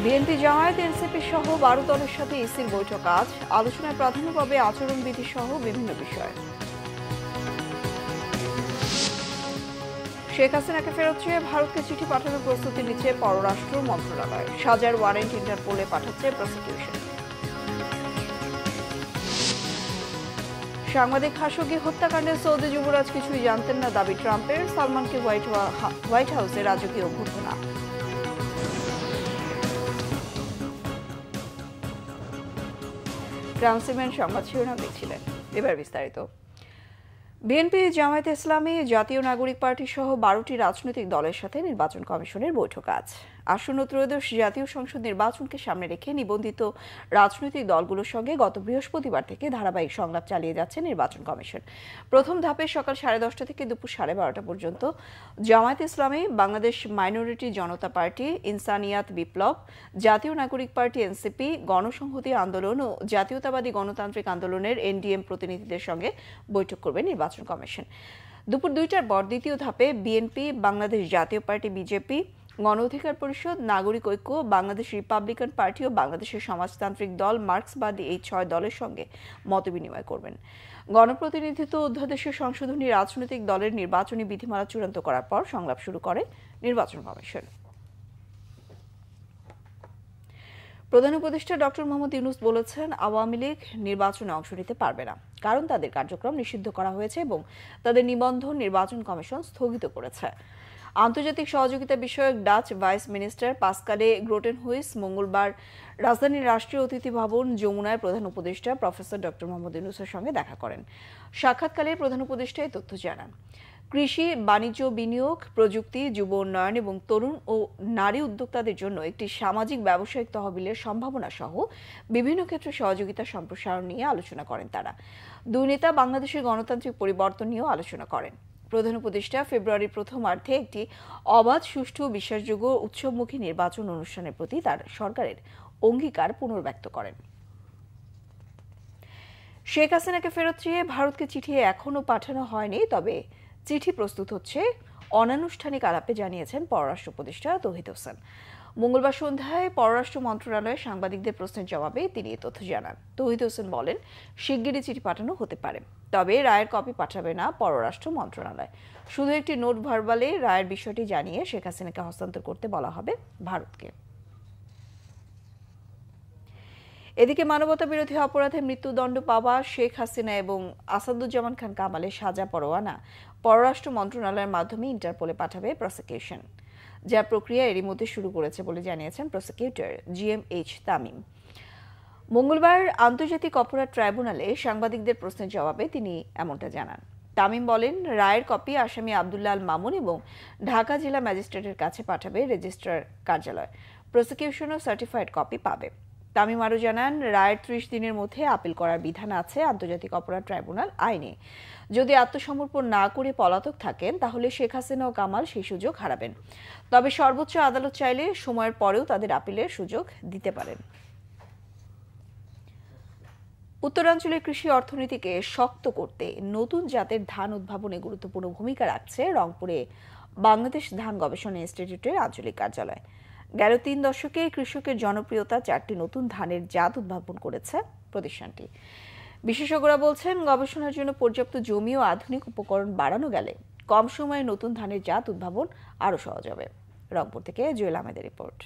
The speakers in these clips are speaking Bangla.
বিএনপি জামায়াত এনসিপি সহ 12 দলের সাথে ইসির বৈঠক আজ। আলোচনায় প্রাধান্য পাবে আচরণবিধি সহ বিভিন্ন বিষয়। শেখ হাসিনাকে ফেরত চেয়ে ভারতকে চিঠি পাঠানোর প্রস্তুতি নিচ্ছে পররাষ্ট্র মন্ত্রণালয়। সাজার ওয়ারেন্ট ইন্টারপোলে পাঠাচ্ছে প্রসিকিউশন। সাংবাদিক খাশোগি হত্যাকাণ্ডে সৌদি যুবরাজ কিছুই জানতেন না দাবি ট্রাম্পের। সালমানকে হোয়াইট হাউসে রাজকীয় অভ্যর্থনা। ট্রান্সিমেন্ট সংবাদ শিরোনাম দেখছিলেন, এবার বিস্তারিত। বিএনপি, জামায়াত ইসলামী, জাতীয় নাগরিক পার্টি সহ 12টি রাজনৈতিক দলের সাথে নির্বাচন কমিশনের বৈঠক আজ। আসন্ন ত্রয়োদশ জাতীয় সংসদ নির্বাচনকে সামনে রেখে নিবন্ধিত রাজনৈতিক দলগুলোর সঙ্গে গত বৃহস্পতিবার থেকে ধারাবাহিক সংলাপ চালিয়ে যাচ্ছে নির্বাচন কমিশন। প্রথম ধাপে সকাল 10:30 থেকে দুপুর 12:30 পর্যন্ত জামায়াত ইসলামী, বাংলাদেশ মাইনরিটি জনতা পার্টি, ইনসানিয়াত বিপ্লব, জাতীয় নাগরিক পার্টি এনসিপি, গণসংহতি আন্দোলন ও জাতীয়তাবাদী গণতান্ত্রিক আন্দোলনের এনডিএম প্রতিনিধিদের সঙ্গে বৈঠক করবে নির্বাচন কমিশন। দুপুর 2টার পর দ্বিতীয় ধাপে বিএনপি, বাংলাদেশ জাতীয় পার্টি বিজেপি, গণ অধিকার পরিষদ, নাগরিক ঐক্য, বাংলাদেশ রিপাবলিকান পার্টি ও বাংলাদেশের সমাজতান্ত্রিক দল মার্ক্সবাদী এই 6 দলের সঙ্গে মতবিনিময় করবেন। গণপ্রতিনিধিত্ব অধ্যাদেশের সংশোধনী রাজনৈতিক দলের নির্বাচনী বিধিমালা চূড়ান্ত করার পর সংলাপ শুরু করে নির্বাচন কমিশন। প্রধান উপদেষ্টা ডক্টর মোহাম্মদ ইউনূস বলেছেন, আওয়ামী লীগ নির্বাচনে অংশ নিতে পারবে না, কারণ তাদের কার্যক্রম নিষিদ্ধ করা হয়েছে এবং তাদের নিবন্ধন নির্বাচন কমিশন স্থগিত করেছে। আন্তর্জাতিক সহযোগিতা বিষয়ক ডাচ ভাইস মিনিস্টার পাসকালে গ্রোটেনহুইস মঙ্গলবার রাজধানীর রাষ্ট্রীয় অতিথি ভবন যমুনায় প্রধান উপদেষ্টা প্রফেসর ডক্টর মোহাম্মদ ইউনূসের সঙ্গে দেখা করেন। সাক্ষাৎকালে প্রধান উপদেষ্টা এই তথ্য জানান। কৃষি, বাণিজ্য, বিনিয়োগ, প্রযুক্তি, যুব উন্নয়ন এবং তরুণ ও নারী উদ্যোক্তাদের জন্য একটি সামাজিক ব্যবসায়িক তহবিলের সম্ভাবনা সহ বিভিন্ন ক্ষেত্রে সহযোগিতা সম্প্রসারণ নিয়ে আলোচনা করেন তারা। দুই নেতা বাংলাদেশের গণতান্ত্রিক পরিবর্তন নিয়েও আলোচনা করেন। প্রধান উপদেষ্টা ফেব্রুয়ারির প্রথমার্ধে একটি অবাধ, সুষ্ঠু, বিশ্বাসযোগ্য, উৎসবমুখী নির্বাচন অনুষ্ঠানের প্রতি তার সরকারের অঙ্গীকার পুনর্ব্যক্ত করেন। শেখ হাসিনাকে ফেরত চেয়ে ভারতকে চিঠি এখনও পাঠানো হয়নি, তবে চিঠি প্রস্তুত হচ্ছে অনানুষ্ঠানিক আলাপে জানিয়েছেন পররাষ্ট্র উপদেষ্টা তৌহিদ হোসেন। মঙ্গলবার সন্ধ্যায় পররাষ্ট্র মন্ত্রণালয়ে সাংবাদিকদের প্রশ্নের জবাবে তিনি এ তথ্য জানান। তৌহিদ হোসেন বলেন, শিগগিরই চিঠি পাঠানো হতে পারে, তবে রায়ের কপি পাঠাবে না পররাষ্ট্র মন্ত্রণালয়। শুধু একটি নোট ভার্বালে রায়ের বিষয়টি জানিয়ে শেখ হাসিনাকে হস্তান্তর করতে বলা হবে ভারতকে। এদিকে মানবতা বিরোধী অপরাধে মৃত্যুদণ্ড পাওয়া শেখ হাসিনা এবং আসাদুজ্জামান খান কামালের সাজা পরোয়ানা পররাষ্ট্র মন্ত্রণালয়ের মাধ্যমে ইন্টারপোলে পাঠাবে প্রসিকিউশন, যা প্রক্রিয়া এরই মধ্যে শুরু করেছে বলে জানিয়েছেন প্রসিকিউটর GMH তামিম। মঙ্গলবার আন্তর্জাতিক অপরাধ ট্রাইব্যুনালে সাংবাদিকদের প্রশ্নের জবাবে তিনি এমনটা জানান। তামিম বলেন, রায়ের কপি আসামি আব্দুল্লাহ আল মামুন এবং ঢাকা জেলা ম্যাজিস্ট্রেটের কাছে পাঠাবে রেজিস্ট্রার কার্যালয়। প্রসিকিউশনও সার্টিফাইড কপি পাবে। তামিম আরও জানান, রায়ের 30 দিনের মধ্যে আপিল করার বিধান আছে আন্তর্জাতিক অপরাধ ট্রাইব্যুনাল আইনে। যদি আত্মসমর্পণ না করে পলাতক থাকেন, তাহলে শেখ হাসিনা ও কামাল সেই সুযোগ হারাবেন। তবে সর্বোচ্চ আদালত চাইলে সময়ের পরেও তাদের আপিলের সুযোগ দিতে পারেন। উত্তরাঞ্চলের কৃষি অর্থনীতিকে শক্ত করতে নতুন জাতের ধান উদ্ভাবনে গুরুত্বপূর্ণ ভূমিকা রাখছে রংপুরে বাংলাদেশ ধান গবেষণা ইনস্টিটিউটের আঞ্চলিক কার্যালয়। গেল 3 দশকে কৃষকের জনপ্রিয়তা 4টি নতুন ধানের জাত উদ্ভাবন করেছে প্রতিষ্ঠানটি। বিশেষজ্ঞরা বলছেন, গবেষণার জন্য পর্যাপ্ত জমি ও আধুনিক উপকরণ বাড়ানো গেলে কম সময়ে নতুন ধানের জাত উদ্ভাবন আরও সহজ হবে। রংপুর থেকে জুয়েল আহমেদের রিপোর্ট।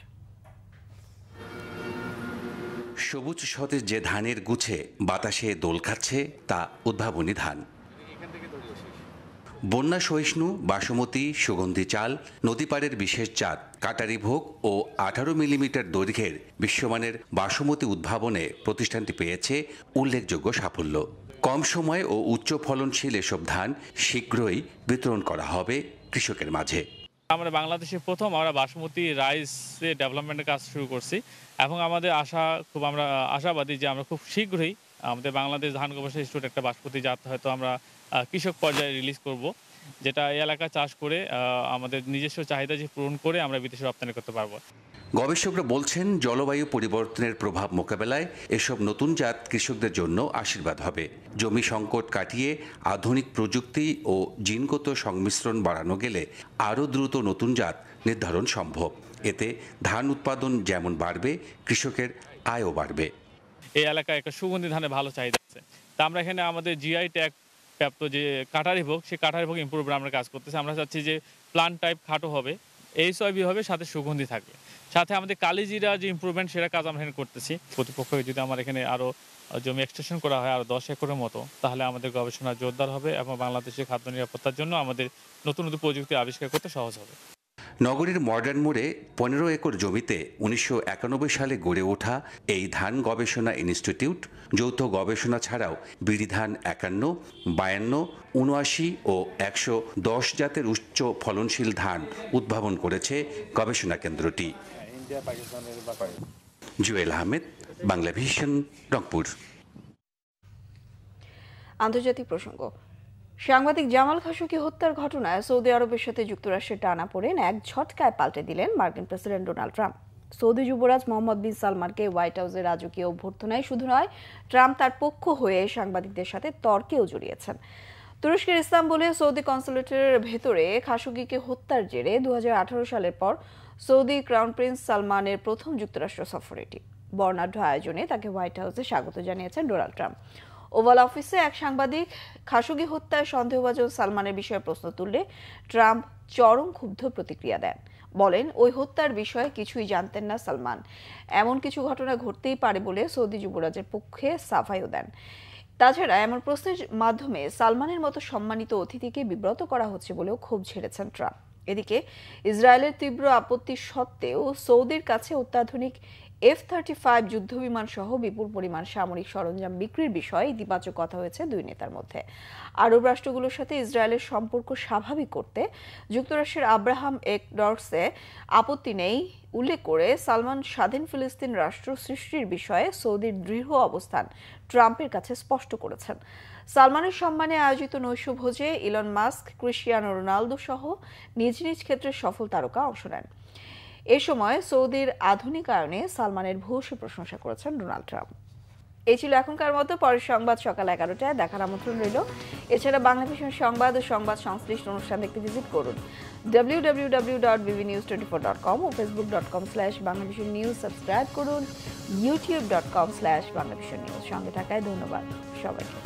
সবুজ সতেজ যে ধানের গুছে বাতাসে দোল খাচ্ছে তা উদ্ভাবনী ধান। বন্যা সহিষ্ণু বাসমতি, সুগন্ধি চাল, নদীপাড়ের বিশেষ জাত কাটারি ভোগ ও 18 মিলিমিটার দৈর্ঘ্যের বিশ্বমানের বাসমতি উদ্ভাবনে প্রতিষ্ঠানটি পেয়েছে উল্লেখযোগ্য সাফল্য। কম সময় ও উচ্চ ফলনশীল এসব ধান শীঘ্রই বিতরণ করা হবে কৃষকের মাঝে। আমরা বাংলাদেশে প্রথম আমরা বাসমতি রাইসের ডেভেলপমেন্টের কাজ শুরু করছি এবং আমাদের আমরা আশাবাদী যে আমরা খুব শীঘ্রই আমাদের বাংলাদেশ ধান গবেষণা ইনস্টিটিউট একটা বাসমতি জাত হয়তো আমরা কৃষক পর্যায়ে রিলিজ করব, যেটা এই এলাকা চাষ করে আমাদের নিজস্ব চাহিদা যে পূরণ করে আমরা বিদেশে রপ্তানি করতে পারবো। গবেষকরা বলছেন, জলবায়ু পরিবর্তনের প্রভাব মোকাবেলায় এসব নতুন জাত কৃষকদের জন্য আশীর্বাদ হবে। জমি সংকট কাটিয়ে আধুনিক প্রযুক্তি ও জিনগত সংমিশ্রণ বাড়ানো গেলে আরও দ্রুত নতুন জাত নির্ধারণ সম্ভব। এতে ধান উৎপাদন যেমন বাড়বে, কৃষকের আয়ও বাড়বে। এই এলাকায় একটা সুগন্ধি ধানের ভালো চাহিদা আছে। তা আমরা এখানে আমাদের জিআই ট্যাগ প্রাপ্ত যে কাটারি ভোগ, সেই কাটারি ভোগ ইম্প্রুভের আমরা কাজ করতেছি। আমরা চাচ্ছি যে প্লান্ট টাইপ খাটো হবে, এইচআইভি হবে, সাথে সুগন্ধি থাকবে। সাথে আমাদের কালিজিরা যে ইম্প্রুভমেন্ট, সেটা কাজ আমরা এখানে করতেছি। কর্তৃপক্ষকে যদি আমার এখানে আরও জমি এক্সটেনশন করা হয় আরও 10 একরের মতো, তাহলে আমাদের গবেষণা জোরদার হবে এবং বাংলাদেশের খাদ্য নিরাপত্তার জন্য আমাদের নতুন নতুন প্রযুক্তি আবিষ্কার করতে সহজ হবে। নগরীর মডার্ন মোড়ে 15 একর জমিতে 1991 সালে গড়ে ওঠা এই ধান গবেষণা ইনস্টিটিউট যৌথ গবেষণা ছাড়াও বিড়ি ধান 51, 52, 79 ও 110 জাতের উচ্চ ফলনশীল ধান উদ্ভাবন করেছে গবেষণা কেন্দ্রটি। জুয়েল আহমেদ, বাংলা ভিশন, রংপুর। আন্তর্জাতিক প্রসঙ্গ। সাংবাদিক জামাল খাশোগি হত্যার ঘটনায় সৌদি আরবের সাথে যুক্তরাষ্ট্রের টানাপোড়েন এক ঝটকায় পাল্টে দিলেন মার্কিন প্রেসিডেন্ট ডোনাল্ড ট্রাম্প। সৌদি যুবরাজ মোহাম্মদ বিন সালমানকে হোয়াইট হাউসের রাজকীয় অভ্যর্থনায় শুধু নয়, ট্রাম্প তার পক্ষ হয়ে সাংবাদিকদের সাথে তর্কেও জড়িয়েছেন। তুরস্কের ইস্তাম্বুলে সৌদি কনসুলেটের ভেতরে খাশোগিকে হত্যার জেরে 2018 সালের পর সৌদি ক্রাউন প্রিন্স সালমানের প্রথম যুক্তরাষ্ট্র সফর এটি। বর্ণাঢ্য আয়োজনে তাকে হোয়াইট হাউসে স্বাগত জানিয়েছেন ডোনাল্ড ট্রাম্প। ওভাল অফিসে এক সাংবাদিক খাশোগি হত্যায় সন্দেহভাজন সালমানের বিষয়ে প্রশ্ন তুললে ট্রাম্প চরম ক্ষুব্ধ প্রতিক্রিয়া দেন। বলেন, ওই হত্যার বিষয়ে কিছুই জানতেন না সালমান। এমন কিছু ঘটনা ঘটতেই পারে বলে সৌদি যুবরাজের পক্ষে সাফাইও দেন। তাছাড়া এমন প্রশ্নের মাধ্যমে সালমানের মতো সম্মানিত অতিথিকে বিব্রত করা হচ্ছে বলেও ক্ষোভ ঝেড়েছেন ট্রাম্প। এদিকে ইসরায়েলের তীব্র আপত্তি সত্ত্বেও সৌদির কাছে অত্যাধুনিক F-35 যুদ্ধবিমান সহ বিপুল পরিমাণ সামরিক সরঞ্জাম বিক্রির বিষয়ে ইতিবাচক কথা হয়েছে দুই নেতার মধ্যে। আরব রাষ্ট্রগুলোর সাথে ইসরায়েলের সম্পর্ক স্বাভাবিক করতে যুক্তরাষ্ট্রের আব্রাহাম একডর্সে আপত্তি নেই উল্লেখ করে সালমান স্বাধীন ফিলিস্তিন রাষ্ট্র সৃষ্টির বিষয়ে সৌদির দৃঢ় অবস্থান ট্রাম্পের কাছে স্পষ্ট করেছেন। সালমানের সম্মানে আয়োজিত নৈশভোজে ইলন মাস্ক, ক্রিস্টিয়ানো রোনালদো সহ নিজ নিজ ক্ষেত্রে সফল তারকা অংশ নেন। এ সময় সৌদির আধুনিকায়নে সালমানের ভূয়সী প্রশংসা করেছেন ডোনাল্ড ট্রাম্প। এই ছিল এখনকার মতো। পরের সংবাদ সকাল 11টায় দেখার আমন্ত্রণ রইল। এছাড়া বাংলা ভিশন সংবাদ ও সংবাদ সংশ্লিষ্ট অনুষ্ঠান দেখতে ভিজিট করুন www.bbnews24.com ও facebook.com/banglavisionnews সাবস্ক্রাইব করুন, youtube.com/banglavisionnews। সঙ্গে থাকায় ধন্যবাদ সবাইকে।